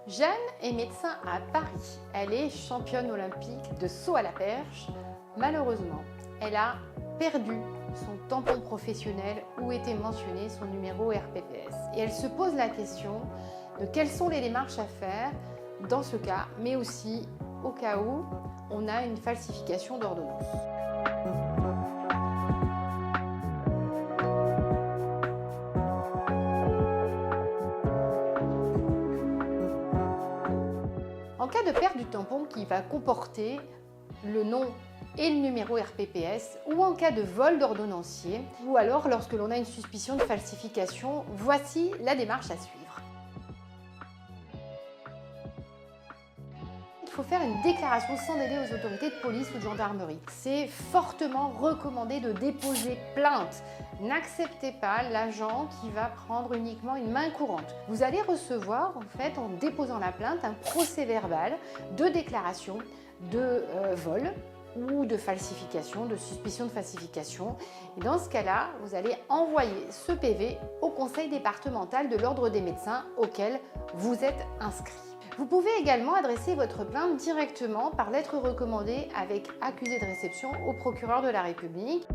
Jeanne est médecin à Paris. Elle est championne olympique de saut à la perche. Malheureusement, elle a perdu son tampon professionnel où était mentionné son numéro RPPS. Et elle se pose la question de quelles sont les démarches à faire dans ce cas, mais aussi au cas où on a une falsification d'ordonnance. En cas de perte du tampon qui va comporter le nom et le numéro RPPS, ou en cas de vol d'ordonnancier, ou alors lorsque l'on a une suspicion de falsification, voici la démarche à suivre. Il faut faire une déclaration sans délai aux autorités de police ou de gendarmerie. C'est fortement recommandé de déposer plainte. N'acceptez pas l'agent qui va prendre uniquement une main courante. Vous allez recevoir, en fait, en déposant la plainte, un procès-verbal de déclaration de vol ou de falsification, de suspicion de falsification. Et dans ce cas-là, vous allez envoyer ce PV au conseil départemental de l'ordre des médecins auquel vous êtes inscrit. Vous pouvez également adresser votre plainte directement par lettre recommandée avec accusé de réception au procureur de la République.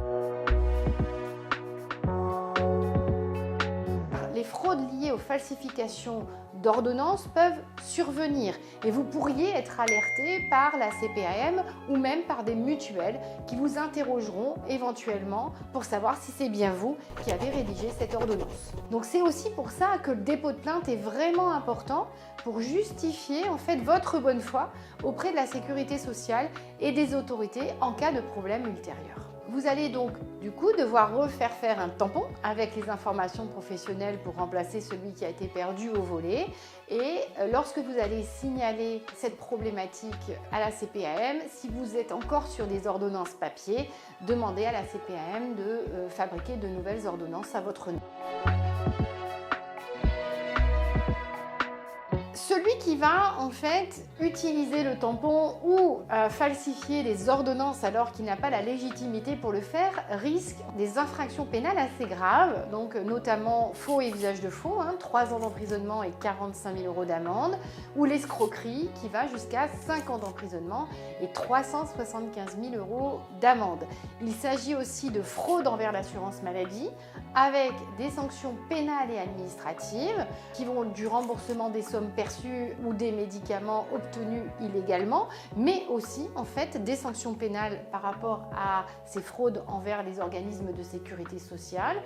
Les fraudes liées aux falsifications d'ordonnances peuvent survenir et vous pourriez être alerté par la CPAM ou même par des mutuelles qui vous interrogeront éventuellement pour savoir si c'est bien vous qui avez rédigé cette ordonnance. Donc c'est aussi pour ça que le dépôt de plainte est vraiment important pour justifier en fait votre bonne foi auprès de la sécurité sociale et des autorités en cas de problème ultérieur. Vous allez donc du coup devoir refaire faire un tampon avec les informations professionnelles pour remplacer celui qui a été perdu au volet. Et lorsque vous allez signaler cette problématique à la CPAM, si vous êtes encore sur des ordonnances papier, demandez à la CPAM de fabriquer de nouvelles ordonnances à votre nom. Celui qui va en fait utiliser le tampon ou falsifier les ordonnances alors qu'il n'a pas la légitimité pour le faire risque des infractions pénales assez graves, donc notamment faux et usage de faux, 3 ans d'emprisonnement et 45 000 € d'amende, ou l'escroquerie qui va jusqu'à 5 ans d'emprisonnement et 375 000 € d'amende. Il s'agit aussi de fraude envers l'assurance maladie avec des sanctions pénales et administratives qui vont du remboursement des sommes perçues ou des médicaments obtenus illégalement, mais aussi en fait des sanctions pénales par rapport à ces fraudes envers les organismes de sécurité sociale.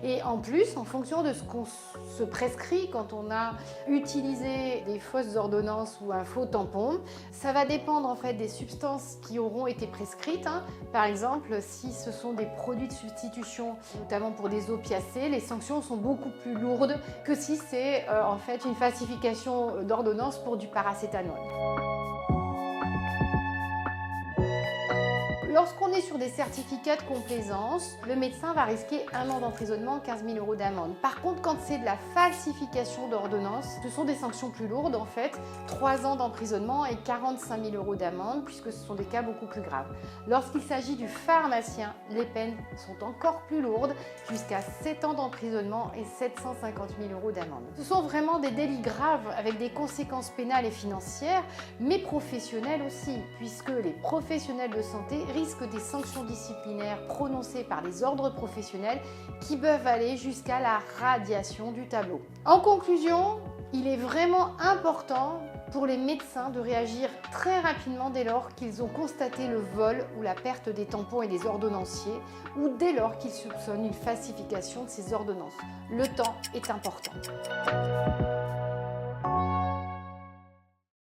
Et en plus, en fonction de ce qu'on se prescrit quand on a utilisé des fausses ordonnances ou un faux tampon, ça va dépendre en fait des substances qui auront été prescrites. Par exemple, si ce sont des produits de substitution, notamment pour des opiacés, les sanctions sont beaucoup plus lourdes que si c'est en fait une falsification d'ordonnance pour du paracétamol. Lorsqu'on est sur des certificats de complaisance, le médecin va risquer 1 an d'emprisonnement, 15 000 € d'amende. Par contre, quand c'est de la falsification d'ordonnance, ce sont des sanctions plus lourdes en fait, 3 ans d'emprisonnement et 45 000 € d'amende, puisque ce sont des cas beaucoup plus graves. Lorsqu'il s'agit du pharmacien, les peines sont encore plus lourdes, jusqu'à 7 ans d'emprisonnement et 750 000 € d'amende. Ce sont vraiment des délits graves avec des conséquences pénales et financières, mais professionnelles aussi, puisque les professionnels de santé risquent des sanctions disciplinaires prononcées par les ordres professionnels qui peuvent aller jusqu'à la radiation du tableau. En conclusion, il est vraiment important pour les médecins de réagir très rapidement dès lors qu'ils ont constaté le vol ou la perte des tampons et des ordonnanciers ou dès lors qu'ils soupçonnent une falsification de ces ordonnances. Le temps est important.